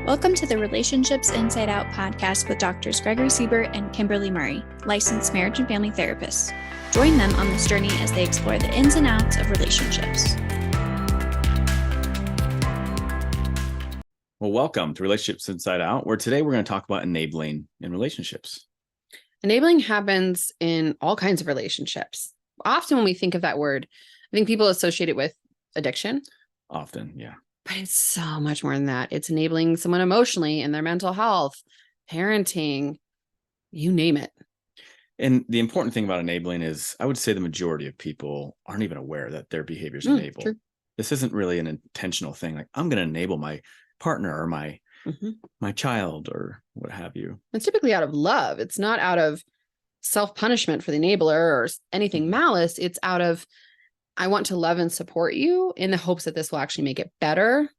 Welcome to the Relationships Inside Out podcast with Doctors Gregory Siebert and Kimberly Murray, licensed marriage and family therapists. Join them on this journey as they explore the ins and outs of relationships. Well, welcome to Relationships Inside Out, where today we're going to talk about enabling in relationships. Enabling happens in all kinds of relationships. Often when we think of that word, I think people associate it with addiction. Often, yeah. But it's so much more than that. It's enabling someone emotionally in their mental health, parenting, you name it. And the important thing about enabling is I would say the majority of people aren't even aware that their behavior is enabled. True. This isn't really an intentional thing. Like, I'm going to enable my partner or my child or what have you. It's typically out of love. It's not out of self-punishment for the enabler or anything malice. It's out of, I want to love and support you in the hopes that this will actually make it better,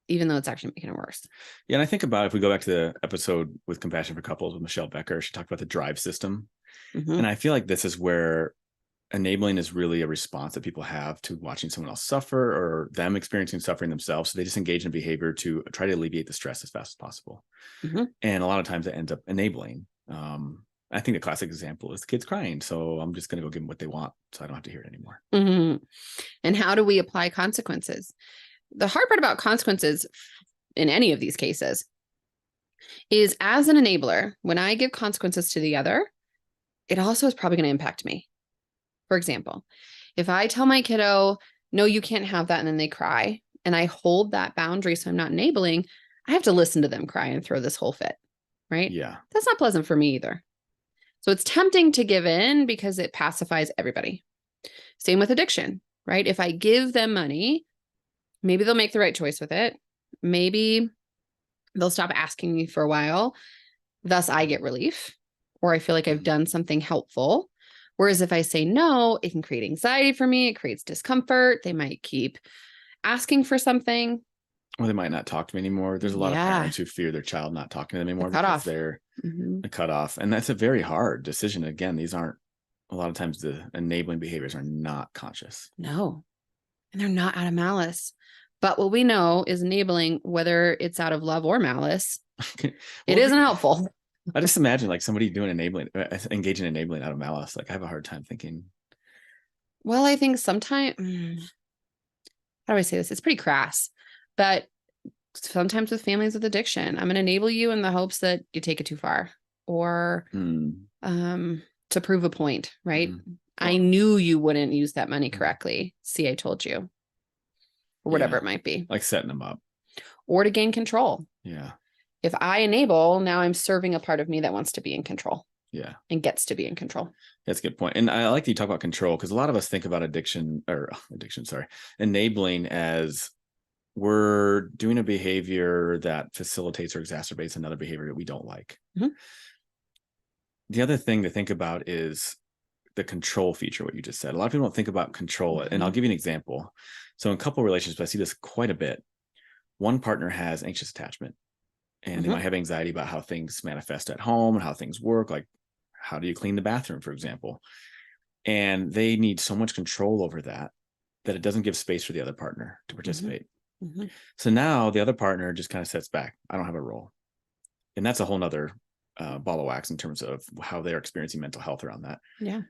even though it's actually making it worse. Yeah. And I think about if we go back to the episode with Compassion for Couples with Michelle Becker, she talked about the drive system. And I feel like this is where enabling is really a response that people have to watching someone else suffer or them experiencing suffering themselves. So they just engage in behavior to try to alleviate the stress as fast as possible. And a lot of times it ends up enabling. I think the classic example is the kids crying. So I'm just going to go give them what they want so I don't have to hear it anymore. And how do we apply consequences? The hard part about consequences in any of these cases is, as an enabler, when I give consequences to the other, it also is probably going to impact me. For example, if I tell my kiddo, no, you can't have that, and then they cry, and I hold that boundary so I'm not enabling, I have to listen to them cry and throw this whole fit, right? Yeah. That's not pleasant for me either. So it's tempting to give in because it pacifies everybody. Same with addiction, right? If I give them money, maybe they'll make the right choice with it. Maybe they'll stop asking me for a while. Thus, I get relief, or I feel like I've done something helpful. Whereas if I say no, it can create anxiety for me. It creates discomfort. They might keep asking for something. Or they might not talk to me anymore. There's a lot of parents who fear their child not talking to them anymore because they're a cutoff. And that's a very hard decision. Again, these aren't, a lot of times the enabling behaviors are not conscious. No, and they're not out of malice. But what we know is enabling, whether it's out of love or malice, it isn't helpful. I just imagine like somebody doing enabling, engaging in enabling out of malice. Like, I have a hard time thinking. Well, I think sometimes, how do I say this? It's pretty crass, but sometimes with families with addiction, I'm going to enable you in the hopes that you take it too far, or to prove a point, right? I knew you wouldn't use that money correctly. See, I told you, or whatever it might be. Like setting them up. Or to gain control. Yeah. If I enable, now I'm serving a part of me that wants to be in control. Yeah. And gets to be in control. That's a good point. And I like that you talk about control, because a lot of us think about enabling as we're doing a behavior that facilitates or exacerbates another behavior that we don't like. The other thing to think about is the control feature, what you just said. A lot of people don't think about control. And I'll give you an example. So in couple relationships, I see this quite a bit. One partner has anxious attachment. And they might have anxiety about how things manifest at home and how things work. Like, how do you clean the bathroom, for example? And they need so much control over that it doesn't give space for the other partner to participate. So now the other partner just kind of sets back. I don't have a role. And that's a whole nother ball of wax in terms of how they're experiencing mental health around that. Yeah.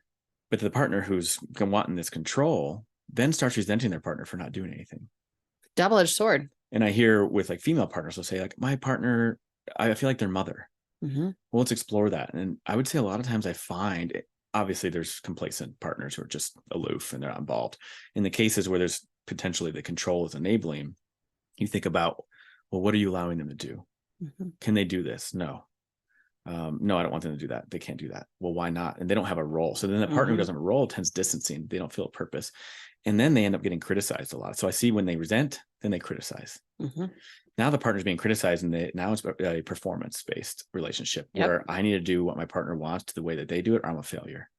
But the partner who's wanting this control then starts resenting their partner for not doing anything. Double-edged sword. And I hear with like female partners will say, like, my partner, I feel like their mother. Well, let's explore that. And I would say a lot of times I find, obviously there's complacent partners who are just aloof and they're not involved. In the cases where there's potentially the control is enabling, you think about, well, what are you allowing them to do? Can they do this? No. No, I don't want them to do that. They can't do that. Well, why not? And they don't have a role. So then the partner who doesn't have a role tends distancing. They don't feel a purpose. And then they end up getting criticized a lot. So I see when they resent, then they criticize. Now the partner's being criticized, and now it's a performance-based relationship where I need to do what my partner wants to the way that they do it, or I'm a failure.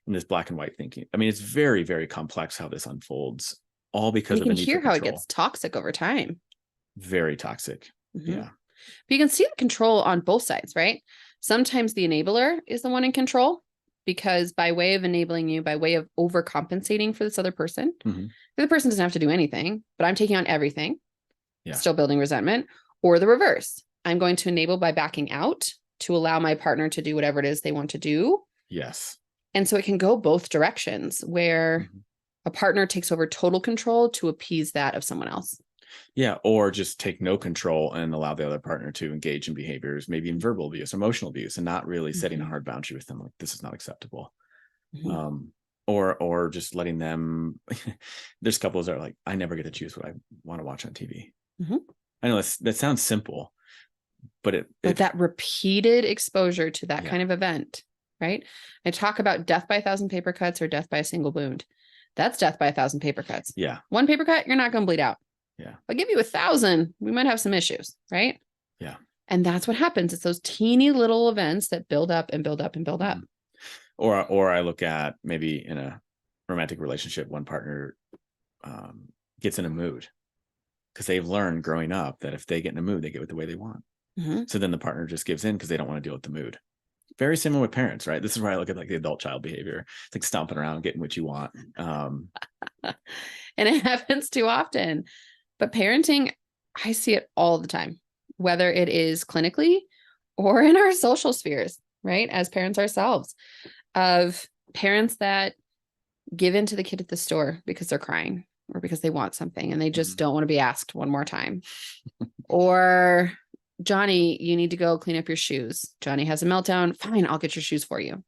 And this black and white thinking. I mean, it's very, very complex how this unfolds, all because of a need for control. You can hear how it gets toxic over time. Very toxic. Yeah. But you can see the control on both sides, right? Sometimes the enabler is the one in control, because by way of enabling you, by way of overcompensating for this other person, the other person doesn't have to do anything, but I'm taking on everything, still building resentment. Or the reverse. I'm going to enable by backing out to allow my partner to do whatever it is they want to do. Yes. And so it can go both directions where Mhm. a partner takes over total control to appease that of someone else. Yeah. Or just take no control and allow the other partner to engage in behaviors, maybe in verbal abuse, emotional abuse, and not really setting a hard boundary with them. Like, this is not acceptable. Or just letting them, there's couples that are like, I never get to choose what I want to watch on TV. I know that sounds simple, but that repeated exposure to that Yeah. kind of event, right? I talk about death by 1,000 paper cuts or death by a single wound. That's death by 1,000 paper cuts. Yeah. One paper cut, you're not going to bleed out. Yeah. I'll give you 1,000. We might have some issues, right? Yeah. And that's what happens. It's those teeny little events that build up and build up and build up. Or I look at maybe in a romantic relationship, one partner gets in a mood because they've learned growing up that if they get in a mood, they get it the way they want. So then the partner just gives in because they don't want to deal with the mood. Very similar with parents, right? This is where I look at like the adult child behavior. It's like stomping around, getting what you want. And it happens too often. But parenting, I see it all the time, whether it is clinically or in our social spheres, right? As parents ourselves, of parents that give in to the kid at the store because they're crying or because they want something and they just don't want to be asked one more time. Or, Johnny, you need to go clean up your shoes. Johnny has a meltdown. Fine, I'll get your shoes for you.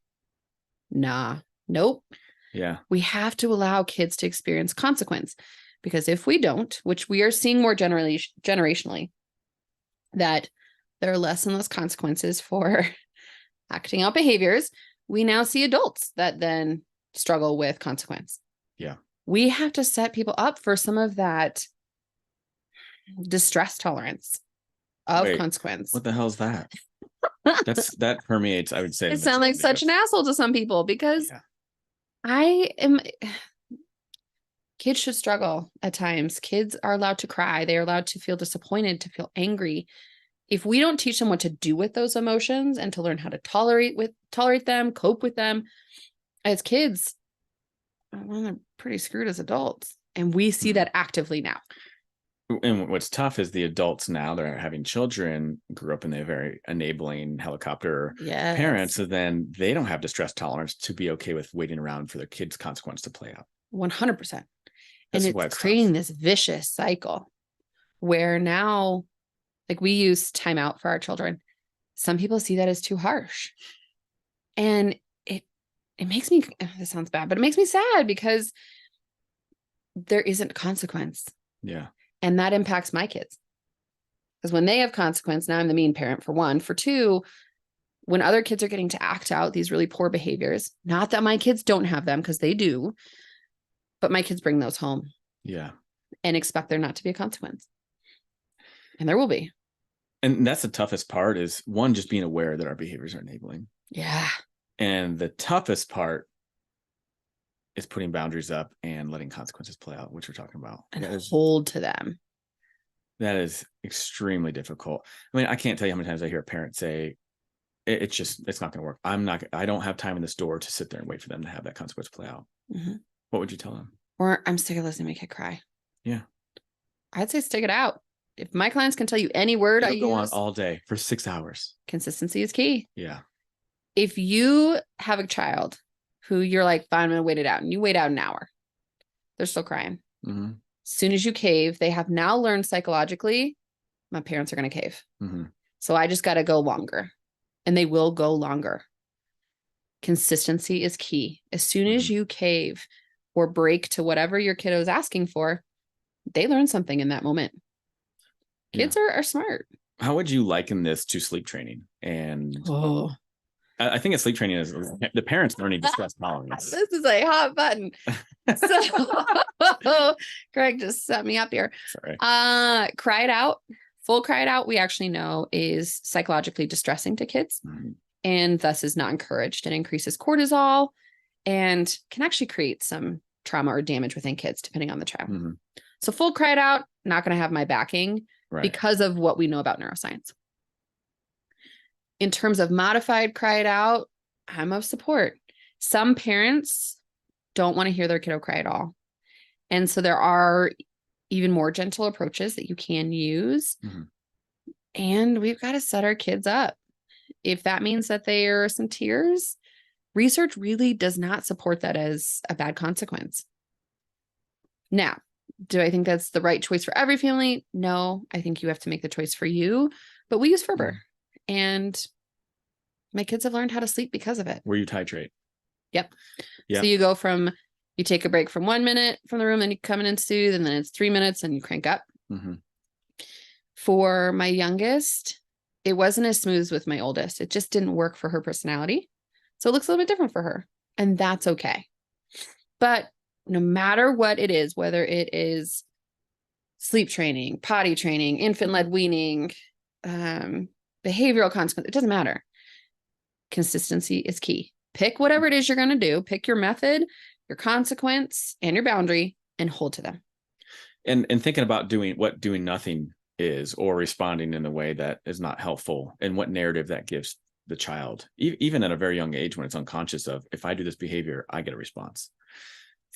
Nah, nope. Yeah. We have to allow kids to experience consequence, because if we don't, which we are seeing more generationally, that there are less and less consequences for acting out behaviors, we now see adults that then struggle with consequence. Yeah. We have to set people up for some of that distress tolerance of consequence. What the hell is that? That permeates, I would say. I sound like such an asshole to some people because kids should struggle at times. Kids are allowed to cry. They are allowed to feel disappointed, to feel angry. If we don't teach them what to do with those emotions and to learn how to tolerate them, cope with them as kids, well, they're pretty screwed as adults. And we see that actively now. And what's tough is the adults now, they're having children, grew up in a very enabling helicopter parents. So then they don't have distress tolerance to be okay with waiting around for their kids' consequence to play out. 100%. And it's creating this vicious cycle where now, like, we use timeout for our children. Some people see that as too harsh. And it makes me, this sounds bad, but it makes me sad because there isn't consequence. Yeah. And that impacts my kids. Because when they have consequence, now I'm the mean parent, for one. For two, when other kids are getting to act out these really poor behaviors, not that my kids don't have them, because they do, but my kids bring those home. Yeah. And expect there not to be a consequence. And there will be. And that's the toughest part, is one, just being aware that our behaviors are enabling. Yeah. And the toughest part is putting boundaries up and letting consequences play out, which we're talking about. And hold to them. That is extremely difficult. I mean, I can't tell you how many times I hear a parent say, it's not going to work. I don't have time in the store to sit there and wait for them to have that consequence play out. What would you tell them? Or, I'm sick of listening to my kid cry. Yeah. I'd say stick it out. If my clients can tell you any word, It'll go on all day for 6 hours. Consistency is key. Yeah. If you have a child who you're like, fine, I'm going to wait it out, and you wait out an hour, they're still crying. As soon as you cave, they have now learned psychologically, my parents are going to cave. So I just got to go longer, and they will go longer. Consistency is key. As soon as you cave or break to whatever your kiddo is asking for, they learn something in that moment. Kids are smart. How would you liken this to sleep training? And I think sleep training is the parents learning distress tolerance. This is a hot button. So Greg just set me up here. Sorry. Cry it out. Full cry it out, we actually know, is psychologically distressing to kids, and thus is not encouraged, and increases cortisol and can actually create some trauma or damage within kids, depending on the child. So full cry it out, not going to have my backing because of what we know about neuroscience. In terms of modified cry it out, I'm of support. Some parents don't want to hear their kiddo cry at all. And so there are even more gentle approaches that you can use. And we've got to set our kids up. If that means that there are some tears, research really does not support that as a bad consequence. Now, do I think that's the right choice for every family? No, I think you have to make the choice for you. But we use Ferber, and my kids have learned how to sleep because of it. Where you titrate. Yep. So you go from, you take a break from 1 minute from the room, then you come in and soothe, and then it's 3 minutes and you crank up. For my youngest, it wasn't as smooth with my oldest. It just didn't work for her personality. So it looks a little bit different for her, and that's okay. But no matter what it is, whether it is sleep training, potty training, infant-led weaning, behavioral consequence, it doesn't matter. Consistency is key. Pick whatever it is you're going to do. Pick your method, your consequence, and your boundary, and hold to them. And thinking about doing nothing is, or responding in a way that is not helpful, and what narrative that gives the child, even at a very young age, when it's unconscious of, if I do this behavior, I get a response.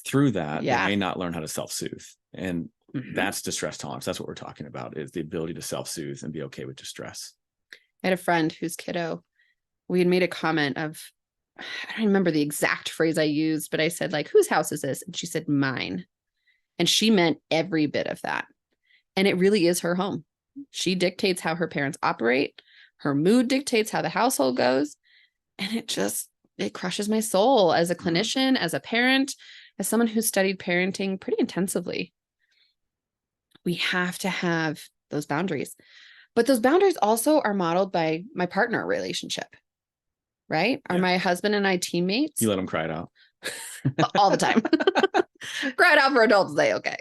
Through that, they may not learn how to self-soothe. And that's distress tolerance. That's what we're talking about, is the ability to self-soothe and be okay with distress. I had a friend whose kiddo, we had made a comment of, I don't remember the exact phrase I used, but I said, like, whose house is this? And she said, mine. And she meant every bit of that. And it really is her home. She dictates how her parents operate. Her mood dictates how the household goes. And it crushes my soul as a clinician, as a parent, as someone who studied parenting pretty intensively. We have to have those boundaries. But those boundaries also are modeled by my partner relationship, right? Are my husband and I teammates? You let them cry it out. All the time. Cry it out for adults, they okay.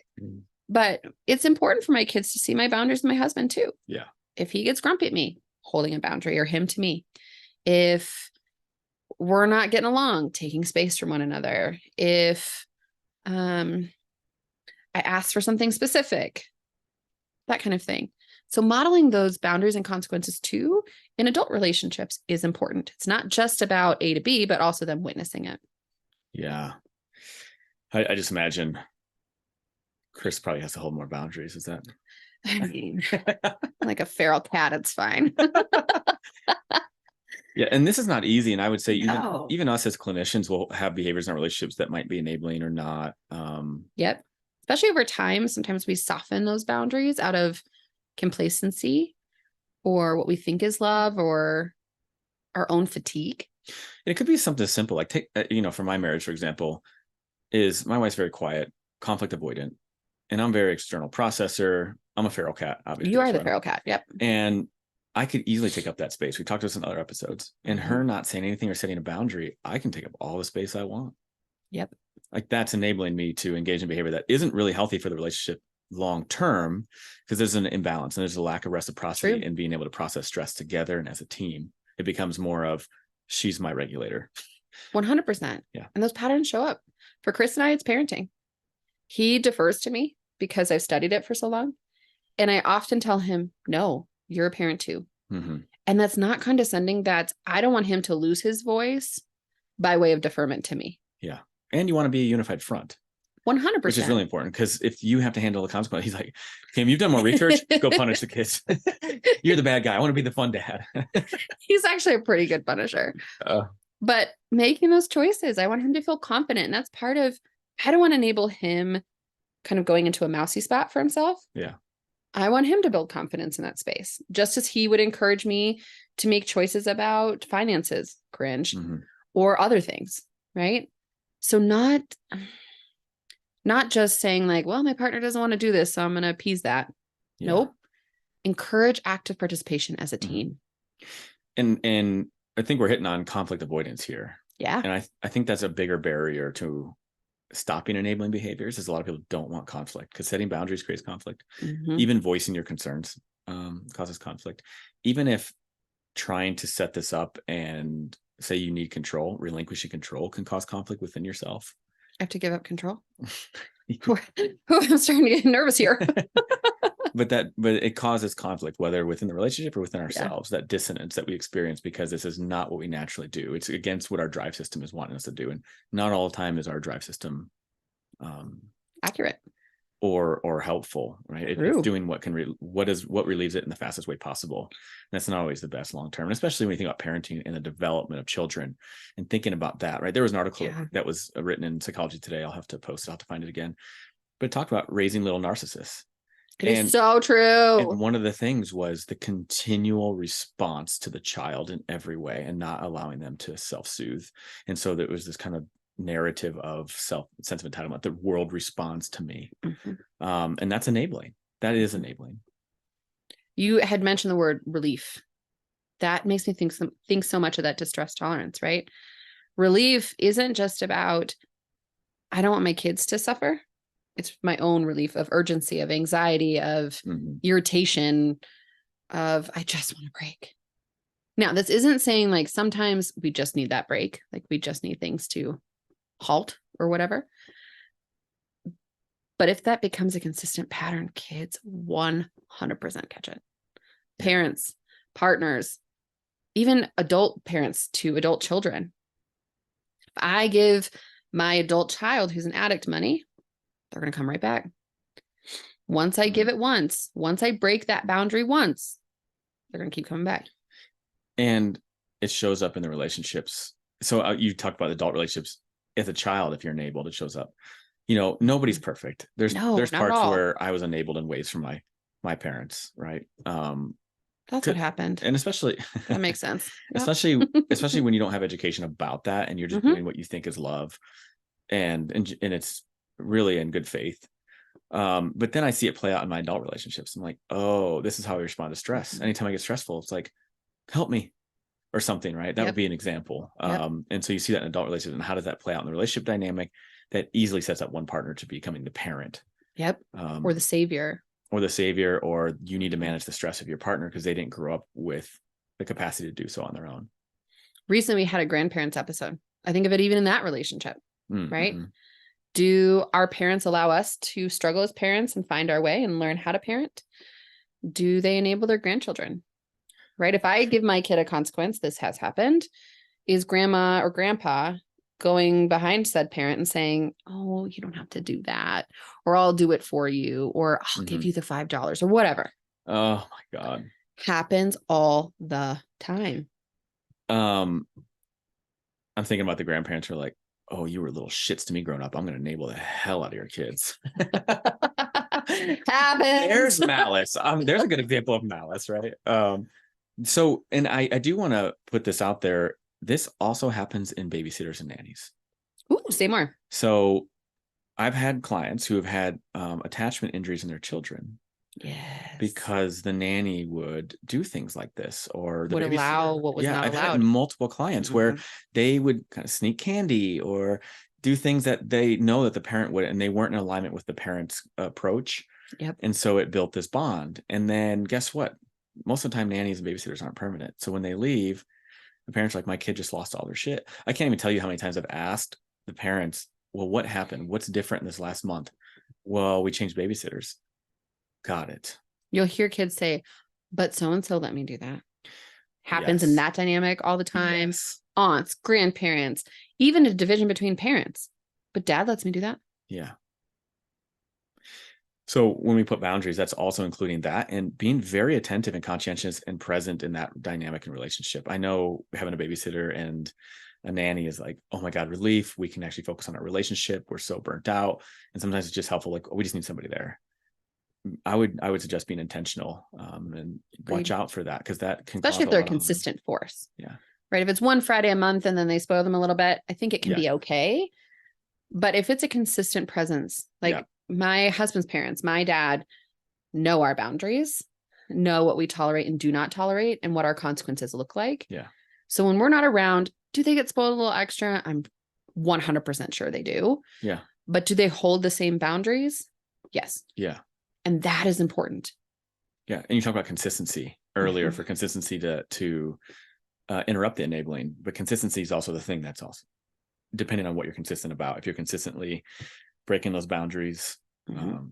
But it's important for my kids to see my boundaries with my husband too. Yeah. If he gets grumpy at me, holding a boundary, or him to me. If we're not getting along, taking space from one another. If I ask for something specific, that kind of thing. So modeling those boundaries and consequences too in adult relationships is important. It's not just about A to B, but also them witnessing it. Yeah. I just imagine Chris probably has to hold more boundaries. Is that? I mean, like a feral cat, it's fine. Yeah. And this is not easy. And I would say even us as clinicians will have behaviors in our relationships that might be enabling or not. Yep. Especially over time, sometimes we soften those boundaries out of complacency or what we think is love or our own fatigue. It could be something simple, like for my marriage, for example, is my wife's very quiet, conflict avoidant, and I'm very external processor. I'm a feral cat, obviously. You are the feral cat. Yep. And I could easily take up that space. We talked about this in other episodes, and her not saying anything or setting a boundary, I can take up all the space I want. Yep. Like that's enabling me to engage in behavior that isn't really healthy for the relationship long term, because there's an imbalance and there's a lack of reciprocity in being able to process stress together and as a team. It becomes more of, she's my regulator. 100%. Yeah. And those patterns show up. For Chris and I, it's parenting. He defers to me because I've studied it for so long. And I often tell him, no, you're a parent too. And that's not condescending. I don't want him to lose his voice by way of deferment to me. Yeah. And you want to be a unified front. 100%. Which is really important, because if you have to handle the consequence, he's like, Kim, you've done more research, go punish the kids. You're the bad guy. I want to be the fun dad. He's actually a pretty good punisher. But making those choices, I want him to feel confident. And that's part of, I don't want to enable him kind of going into a mousy spot for himself. Yeah. I want him to build confidence in that space, just as he would encourage me to make choices about finances, cringe, or other things, right? So not just saying like, well, my partner doesn't want to do this, so I'm going to appease that. Yeah. Nope. Encourage active participation as a team. And I think we're hitting on conflict avoidance here. Yeah. And I think that's a bigger barrier to stopping enabling behaviors, is a lot of people don't want conflict, because setting boundaries creates conflict. Even voicing your concerns causes conflict. Even if trying to set this up and say you need control, relinquishing control can cause conflict within yourself. I have to give up control. I'm starting to get nervous here. But it causes conflict, whether within the relationship or within ourselves, that dissonance that we experience, because this is not what we naturally do. It's against what our drive system is wanting us to do. And not all the time is our drive system accurate. or helpful, right? It's doing what relieves it in the fastest way possible. And that's not always the best long term, especially when you think about parenting and the development of children and thinking about that, right? There was an article that was written in Psychology Today. I'll have to post it. I'll have to find it again, but it talked about raising little narcissists. It is so true. And one of the things was the continual response to the child in every way and not allowing them to self-soothe. And so there was this kind of narrative of sense of entitlement. The world responds to me. And that's enabling. That is enabling. You had mentioned the word relief. That makes me think so much of that distress tolerance, right? Relief isn't just about, I don't want my kids to suffer. It's my own relief of urgency, of anxiety, of irritation, of I just want a break. Now, this isn't saying like sometimes we just need that break. Like we just need things to halt or whatever. But if that becomes a consistent pattern, kids 100% catch it. Parents, partners, even adult parents to adult children. If I give my adult child who's an addict money, they're going to come right back. Once I give it once I break that boundary once, they're going to keep coming back. And it shows up in the relationships. So you talked about adult relationships. As a child, if you're enabled, it shows up. Nobody's perfect. There's parts where I was enabled in ways from my parents, right? That's what happened. And especially that makes sense. Especially when you don't have education about that and you're just doing what you think is love. And it's really in good faith. But then I see it play out in my adult relationships. I'm like, oh, this is how I respond to stress. Anytime I get stressful, it's like, help me or something, right? That would be an example. And so you see that in adult relationships. And how does that play out in the relationship dynamic that easily sets up one partner to becoming the parent? Or the savior. Or you need to manage the stress of your partner because they didn't grow up with the capacity to do so on their own. Recently, we had a grandparents episode. I think of it even in that relationship, right? Do our parents allow us to struggle as parents and find our way and learn how to parent? Do they enable their grandchildren? Right? If I give my kid a consequence, this has happened, is grandma or grandpa going behind said parent and saying, oh, you don't have to do that, or I'll do it for you, or I'll give you the $5 or whatever. Oh my God. Happens all the time. I'm thinking about the grandparents who are like, oh, you were little shits to me growing up. I'm going to enable the hell out of your kids. Happens. There's malice. There's a good example of malice, right? So, and I do want to put this out there. This also happens in babysitters and nannies. Ooh, say more. So I've had clients who have had attachment injuries in their children. Yes. Because the nanny would do things like this, or the would allow what was not I've allowed. Had multiple clients where they would kind of sneak candy or do things that they know that the parent would, and they weren't in alignment with the parent's approach. And so it built this bond. And then guess what? Most of the time, nannies and babysitters aren't permanent. So when they leave, the parents are like, my kid just lost all their shit. I can't even tell you how many times I've asked the parents, well, what happened? What's different in this last month? Well, we changed babysitters. Got it. You'll hear kids say, but so-and-so let me do that. Happens in that dynamic all the time. Aunts, grandparents, even a division between parents. But dad lets me do that. Yeah. So when we put boundaries, that's also including that and being very attentive and conscientious and present in that dynamic and relationship. I know having a babysitter and a nanny is like, oh my God, relief. We can actually focus on our relationship. We're so burnt out. And sometimes it's just helpful. Like, oh, we just need somebody there. I would suggest being intentional and watch out for that, because that can, especially if they're a consistent force. Yeah. Right. If it's one Friday a month and then they spoil them a little bit, I think it can be okay. But if it's a consistent presence, like my husband's parents, my dad know our boundaries, know what we tolerate and do not tolerate, and what our consequences look like. Yeah. So when we're not around, do they get spoiled a little extra? I'm 100% sure they do. Yeah. But do they hold the same boundaries? Yes. Yeah. And that is important. Yeah. And you talked about consistency earlier, for consistency to interrupt the enabling, but consistency is also the thing that's also depending on what you're consistent about. If you're consistently breaking those boundaries,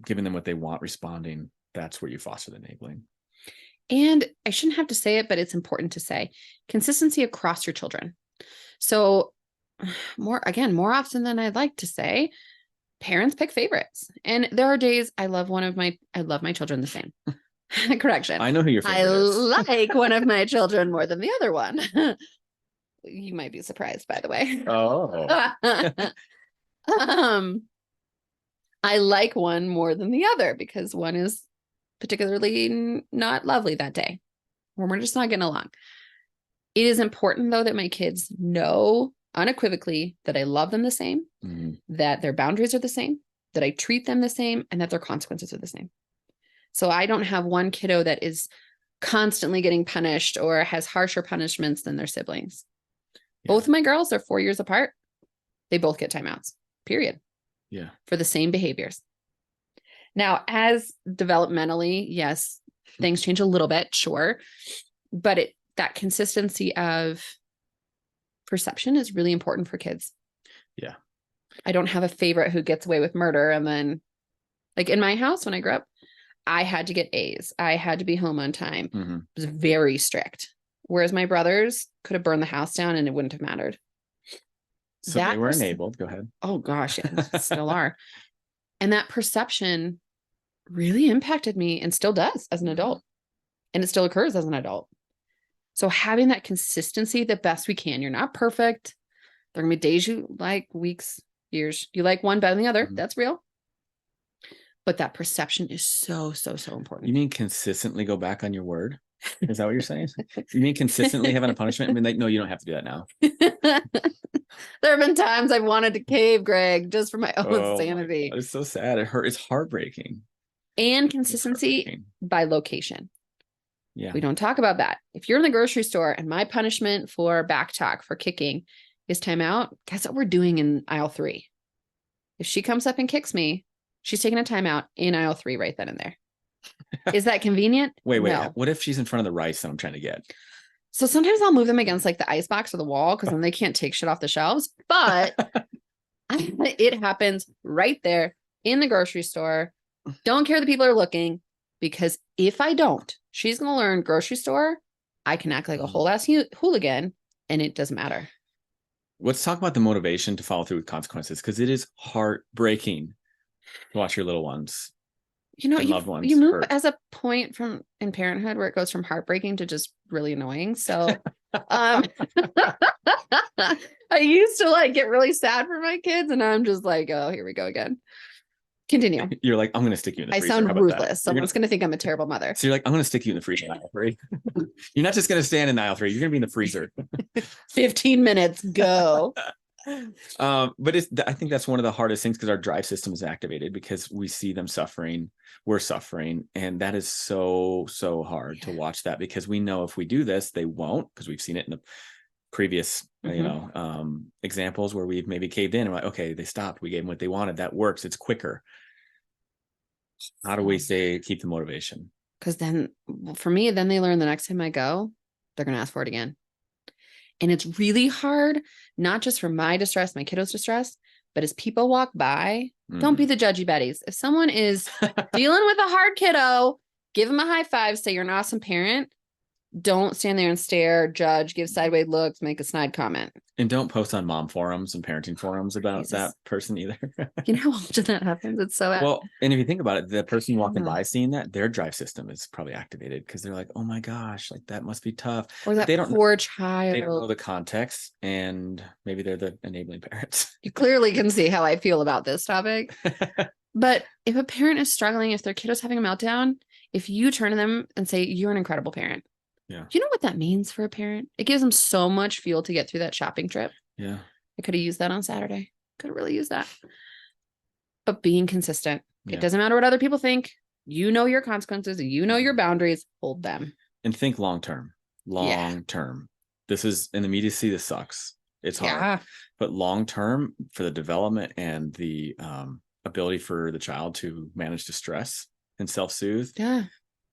giving them what they want, responding, that's where you foster the enabling. And I shouldn't have to say it, but it's important to say consistency across your children. So more often than I'd like to say, parents pick favorites. And there are days I love my children the same. Correction. I know who your favorite is. like one of my children more than the other one. You might be surprised, by the way. Oh. I like one more than the other because one is particularly not lovely that day, or we're just not getting along. It is important, though, that my kids know unequivocally that I love them the same, that their boundaries are the same, that I treat them the same, and that their consequences are the same. So I don't have one kiddo that is constantly getting punished or has harsher punishments than their siblings. Yeah. Both of my girls are 4 years apart. They both get timeouts, period. Yeah. For the same behaviors. Now, as developmentally, yes, things change a little bit, sure. But that consistency of perception is really important for kids. Yeah. I don't have a favorite who gets away with murder. And then, like in my house, when I grew up, I had to get A's. I had to be home on time. It was very strict. Whereas my brothers could have burned the house down and it wouldn't have mattered. So they were enabled. Go ahead. Oh gosh, yeah, still are. And that perception really impacted me and still does as an adult. And it still occurs as an adult. So having that consistency the best we can. You're not perfect. There are going to be days you like, weeks, years. You like one better than the other. That's real. But that perception is so, so, so important. You mean consistently go back on your word? Is that what you're saying? You mean consistently having a punishment? I mean, like, no, you don't have to do that now. There have been times I've wanted to cave, Greg, just for my own sanity. It's so sad. It hurt. It's heartbreaking. And consistency by location. Yeah. We don't talk about that. If you're in the grocery store and my punishment for back talk, for kicking is timeout, guess what we're doing in aisle 3? If she comes up and kicks me, she's taking a timeout in aisle 3 right then and there. Is that convenient? Wait. No. What if she's in front of the rice that I'm trying to get? So sometimes I'll move them against like the ice box or the wall because then they can't take shit off the shelves. But it happens right there in the grocery store. Don't care that people are looking, because if I don't, she's going to learn grocery store. I can act like a whole ass hooligan and it doesn't matter. Let's talk about the motivation to follow through with consequences, because it is heartbreaking to watch your little ones. You know, loved ones you move hurt. as a point in parenthood where it goes from heartbreaking to just really annoying. So I used to like get really sad for my kids, and I'm just like, oh, here we go again. Continue. You're like, I'm going to stick you in the freezer. I sound ruthless. Someone's going to think I'm a terrible mother. So you're like, I'm going to stick you in the freezer in aisle 3. You're not just going to stand in aisle 3. You're going to be in the freezer. 15 minutes, go. But I think that's one of the hardest things, because our drive system is activated because we see them suffering, we're suffering. And that is so, so hard to watch that, because we know if we do this, they won't, because we've seen it in the previous, examples where we've maybe caved in and like, okay, they stopped. We gave them what they wanted. That works. It's quicker. How do we keep the motivation? Because then for me, then they learn the next time I go, they're going to ask for it again. And it's really hard, not just for my distress, my kiddo's distress, but as people walk by, don't be the judgy Bettys. If someone is dealing with a hard kiddo, give them a high five, say you're an awesome parent. Don't stand there and stare, judge, give sideways looks, make a snide comment. And don't post on mom forums and parenting forums about that person either. You know how often that happens? It's so well, and if you think about it, the person walking by seeing that, their drive system is probably activated, because they're like, oh my gosh, like that must be tough. Or that poor child. They don't know the context, and maybe they're the enabling parents. You clearly can see how I feel about this topic. But if a parent is struggling, if their kiddo's having a meltdown, if you turn to them and say, you're an incredible parent. Yeah. Do you know what that means for a parent? It gives them so much fuel to get through that shopping trip. Yeah. I could have used that on Saturday. Could have really used that. But being consistent. It doesn't matter what other people think. You know your consequences. You know your boundaries. Hold them. And think long-term. Long-term. This is, in the immediacy, this sucks. It's hard. Yeah. But long-term, for the development and the ability for the child to manage distress and self-soothe,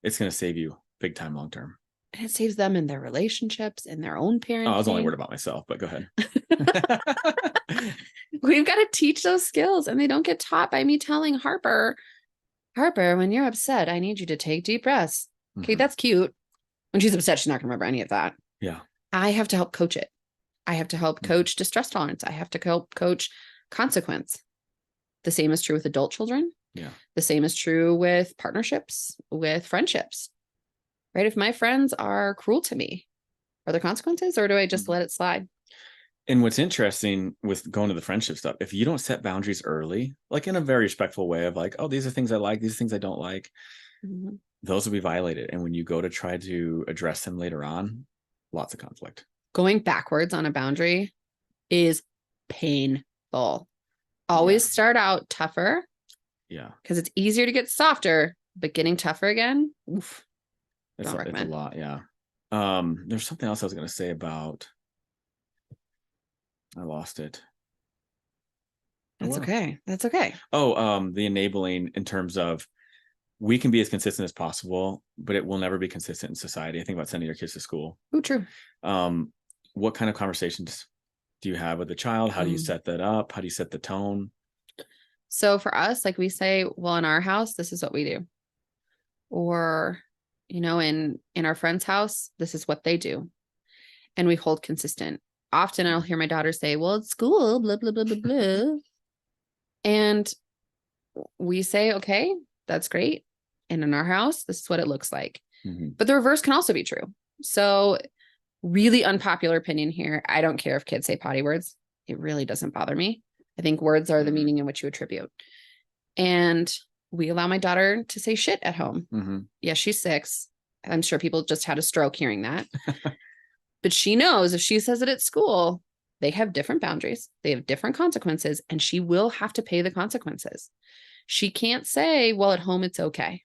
it's going to save you big time long-term. And it saves them in their relationships and their own parenting. I was only worried about myself, but go ahead. We've got to teach those skills, and they don't get taught by me telling Harper, when you're upset, I need you to take deep breaths. Okay, that's cute. When she's upset, she's not going to remember any of that. Yeah. I have to help coach it. I have to help coach distress tolerance. I have to help coach consequence. The same is true with adult children. Yeah. The same is true with partnerships, with friendships, right? If my friends are cruel to me, are there consequences, or do I just let it slide? And what's interesting with going to the friendship stuff, if you don't set boundaries early, like in a very respectful way of like, oh, these are things I like, these are things I don't like, those will be violated. And when you go to try to address them later on, lots of conflict. Going backwards on a boundary is painful. Always start out tougher. Yeah. Because it's easier to get softer, but getting tougher again, oof. It's a lot. Yeah. There's something else I was going to say about, I lost it. That's okay. That's okay. Oh, the enabling in terms of we can be as consistent as possible, but it will never be consistent in society. I think about sending your kids to school. Oh, true. What kind of conversations do you have with the child? How do you set that up? How do you set the tone? So for us, like we say, well, in our house, this is what we do. Or, you know, in our friend's house, this is what they do. And we hold consistent. Often I'll hear my daughter say, well, it's school, blah, blah, blah, blah, blah. And we say, okay, that's great. And in our house, this is what it looks like. But the reverse can also be true. So really unpopular opinion here. I don't care if kids say potty words. It really doesn't bother me. I think words are the meaning in which you attribute. And we allow my daughter to say shit at home. Yeah, she's 6. I'm sure people just had a stroke hearing that. But she knows if she says it at school, they have different boundaries. They have different consequences, and she will have to pay the consequences. She can't say, well, at home, it's okay.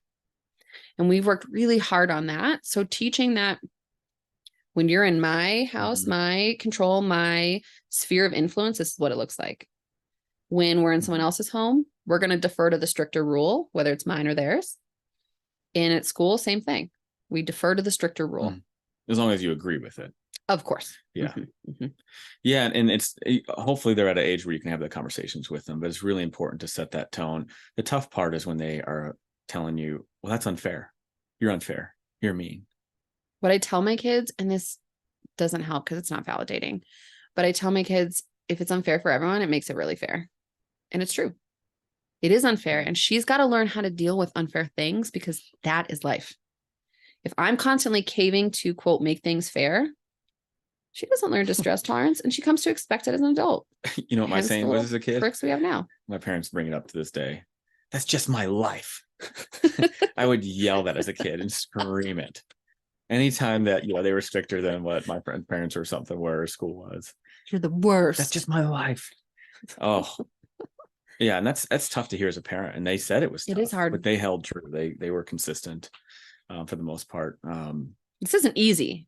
And we've worked really hard on that. So teaching that when you're in my house, my control, my sphere of influence, this is what it looks like. When we're in someone else's home, we're going to defer to the stricter rule, whether it's mine or theirs. And at school, same thing. We defer to the stricter rule. As long as you agree with it. Of course. Yeah. Yeah. And it's hopefully they're at an age where you can have the conversations with them, but it's really important to set that tone. The tough part is when they are telling you, well, that's unfair. You're unfair. You're mean. What I tell my kids, and this doesn't help because it's not validating, but I tell my kids, if it's unfair for everyone, it makes it really fair. And it's true. It is unfair. And she's got to learn how to deal with unfair things because that is life. If I'm constantly caving to, quote, make things fair, she doesn't learn distress tolerance and she comes to expect it as an adult. You know what my saying was as a kid? Tricks we have now. My parents bring it up to this day. That's just my life. I would yell that as a kid and scream it. Anytime that, you know, they were stricter than what my parents or something were, or school was. You're the worst. That's just my life. Oh, yeah. And that's tough to hear as a parent. And they said it was tough. It is hard. But they held true. They were consistent for the most part. This isn't easy,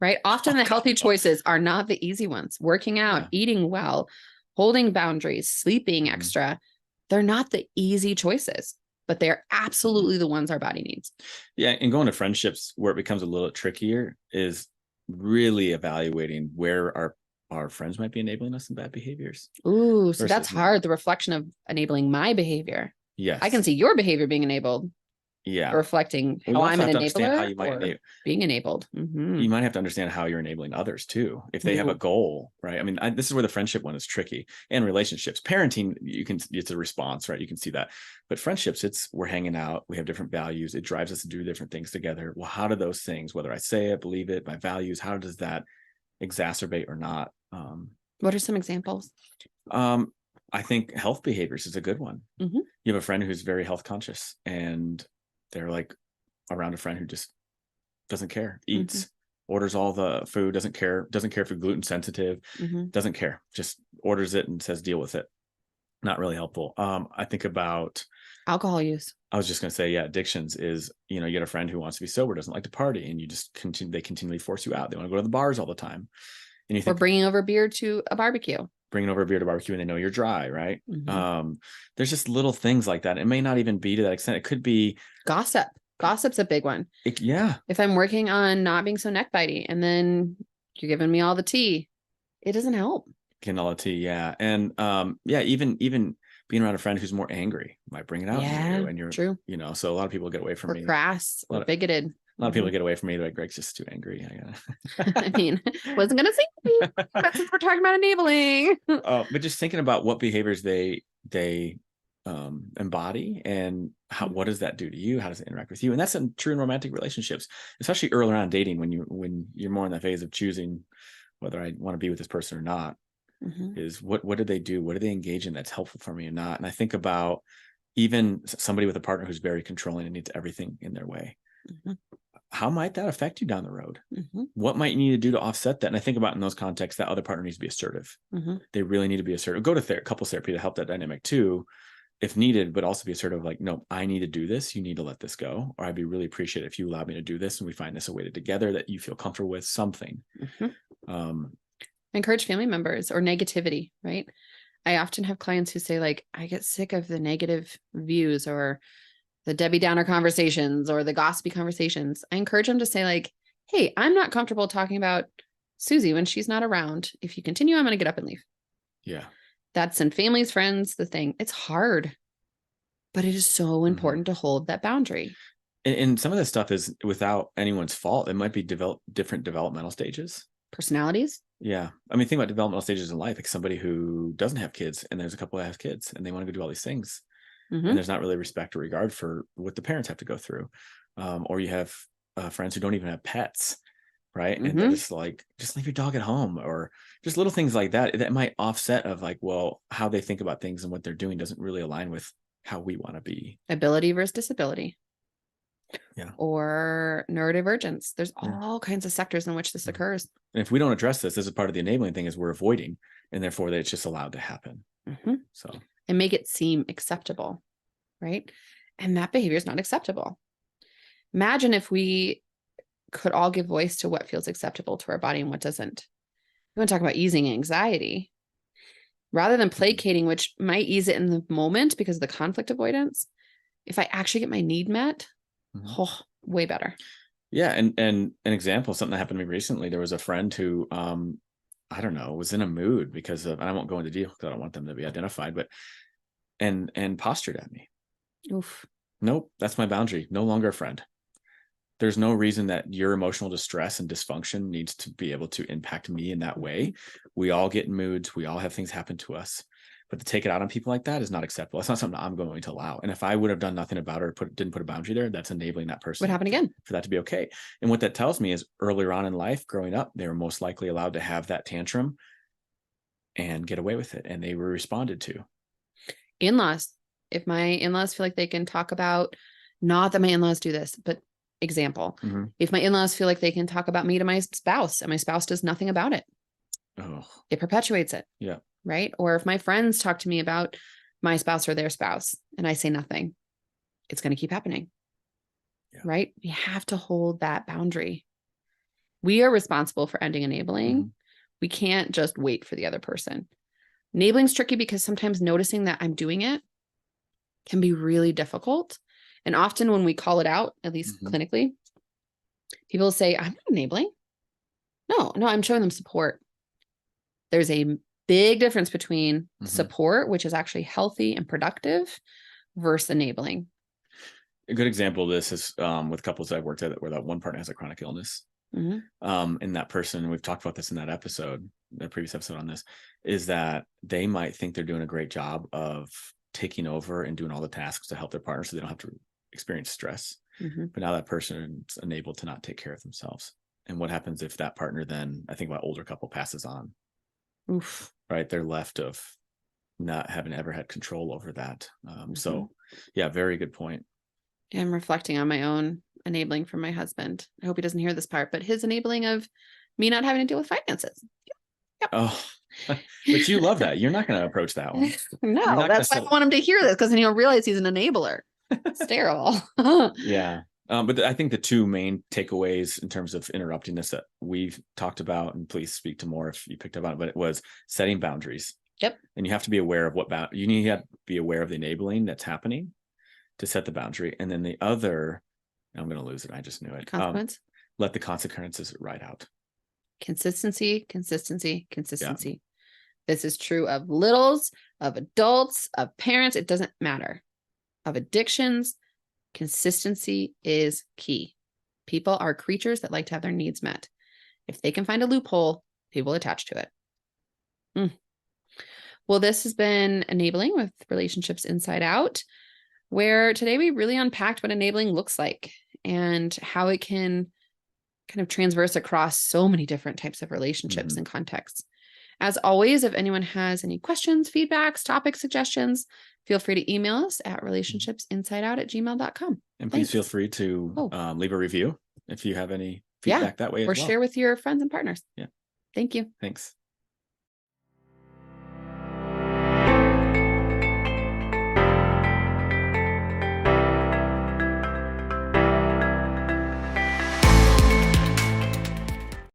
right? Often the healthy choices are not the easy ones. Working out, eating well, holding boundaries, sleeping extra. They're not the easy choices, but they're absolutely the ones our body needs. Yeah. And going to friendships where it becomes a little trickier is really evaluating where our friends might be enabling us in bad behaviors. Ooh, so that's hard. The reflection of enabling my behavior. Yes. I can see your behavior being enabled. Yeah. Reflecting how I'm an enabler how you might being enabled. You might have to understand how you're enabling others too. If they have a goal, right? I mean, this is where the friendship one is tricky, and relationships. Parenting, it's a response, right? You can see that. But friendships, we're hanging out. We have different values. It drives us to do different things together. Well, how do those things, whether I say it, believe it, my values, how does that exacerbate or not? What are some examples? I think health behaviors is a good one. You have a friend who's very health conscious and they're like around a friend who just doesn't care, eats, orders all the food, doesn't care if you're gluten sensitive, doesn't care, just orders it and says, deal with it. Not really helpful. I think about alcohol use. I was just going to say, addictions is, you get a friend who wants to be sober, doesn't like to party, and you just they continually force you out. They want to go to the bars all the time. And you think, or bringing over beer to a barbecue. Bringing over a beer to barbecue and they know you're dry, right? There's just little things like that. It may not even be to that extent. It could be gossip. Gossip's a big one. If I'm working on not being so neck bitey and then you're giving me all the tea, it doesn't help. Getting all the tea, yeah. And even being around a friend who's more angry might bring it out in you, and you're true. So a lot of people get away from me. Crass or bigoted. A lot of people get away from me. They're like, Greg's just too angry. I mean, wasn't going to say, but since we're talking about enabling. But just thinking about what behaviors they embody, and what does that do to you? How does it interact with you? And that's true in romantic relationships, especially early on dating, when you're more in the phase of choosing whether I want to be with this person or not. Is what did they do? What do they engage in that's helpful for me and not? And I think about even somebody with a partner who's very controlling and needs everything in their way. How might that affect you down the road? What might you need to do to offset that? And I think about in those contexts, that other partner needs to be assertive. They really need to be assertive. Go to couples therapy to help that dynamic too, if needed, but also be assertive, like, no, I need to do this. You need to let this go. Or I'd be really appreciative if you allow me to do this and we find this a way together that you feel comfortable with, something. Encourage family members or negativity, right? I often have clients who say, like, I get sick of the negative views or the Debbie Downer conversations or the gossipy conversations. I encourage them to say, like, hey, I'm not comfortable talking about Susie when she's not around. If you continue, I'm going to get up and leave. Yeah. That's in families, friends, the thing. It's hard, but it is so important to hold that boundary. And some of this stuff is without anyone's fault. It might be different developmental stages. Personalities. Yeah. I mean, think about developmental stages in life, like somebody who doesn't have kids and there's a couple that have kids and they want to go do all these things. And there's not really respect or regard for what the parents have to go through. Or you have friends who don't even have pets, right? And they're just like, just leave your dog at home, or just little things like that. That might offset of like, well, how they think about things and what they're doing doesn't really align with how we want to be. Ability versus disability. Yeah. Or neurodivergence. There's all kinds of sectors in which this occurs. And if we don't address this is part of the enabling thing, is we're avoiding, and therefore that it's just allowed to happen. So, and make it seem acceptable, right? And that behavior is not acceptable. Imagine if we could all give voice to what feels acceptable to our body and what doesn't. We want to talk about easing anxiety rather than placating, which might ease it in the moment because of the conflict avoidance. If I actually get my need met, way better. Yeah. And an example, something that happened to me recently, there was a friend who, I don't know, was in a mood because of, and I won't go into detail because I don't want them to be identified, but, and postured at me. Oof. Nope. That's my boundary. No longer a friend. There's no reason that your emotional distress and dysfunction needs to be able to impact me in that way. We all get in moods. We all have things happen to us. But to take it out on people like that is not acceptable. It's not something I'm going to allow. And if I would have done nothing about it or didn't put a boundary there, that's enabling that person. Would happen again. For that to be okay. And what that tells me is earlier on in life, growing up, they were most likely allowed to have that tantrum and get away with it. And they were responded to. In-laws. If my in-laws feel like they can talk about, not that my in-laws do this, but example, if my in-laws feel like they can talk about me to my spouse and my spouse does nothing about it, it perpetuates it. Yeah. Right. Or if my friends talk to me about my spouse or their spouse and I say nothing, it's going to keep happening. Yeah. Right. We have to hold that boundary. We are responsible for ending enabling. We can't just wait for the other person. Enabling is tricky because sometimes noticing that I'm doing it can be really difficult. And often when we call it out, at least clinically, people say, I'm not enabling. No, I'm showing them support. There's a big difference between support, which is actually healthy and productive, versus enabling. A good example of this is with couples I've worked at where that one partner has a chronic illness. And that person, we've talked about this in that episode, the previous episode on this, is that they might think they're doing a great job of taking over and doing all the tasks to help their partner so they don't have to experience stress. But now that person's enabled to not take care of themselves. And what happens if that partner then, I think about older couple, passes on? Oof. Right. They're left of not having ever had control over that. So yeah, very good point. I'm reflecting on my own enabling from my husband. I hope he doesn't hear this part, but his enabling of me not having to deal with finances. Yep. Oh, but you love that. You're not going to approach that one. No, that's why I want him to hear this, because then he'll realize he's an enabler. It's terrible. Yeah. But I think the two main takeaways in terms of interrupting this that we've talked about, and please speak to more if you picked up on it, but it was setting boundaries. Yep. And you have to be aware of you need to be aware of the enabling that's happening to set the boundary. And then the other, I'm going to lose it. I just knew it. Consequence. Let the consequences ride out. Consistency. Yeah. This is true of littles, of adults, of parents. It doesn't matter. Of addictions, consistency is key. People are creatures that like to have their needs met. If they can find a loophole, they will attach to it. Well, this has been Enabling with Relationships Inside Out, where today we really unpacked what enabling looks like and how it can kind of transverse across so many different types of relationships and contexts. As always, if anyone has any questions, feedbacks, topic suggestions, feel free to email us at relationshipsinsideout@gmail.com. And please feel free to leave a review if you have any feedback that way as well. Or share with your friends and partners. Yeah. Thank you. Thanks.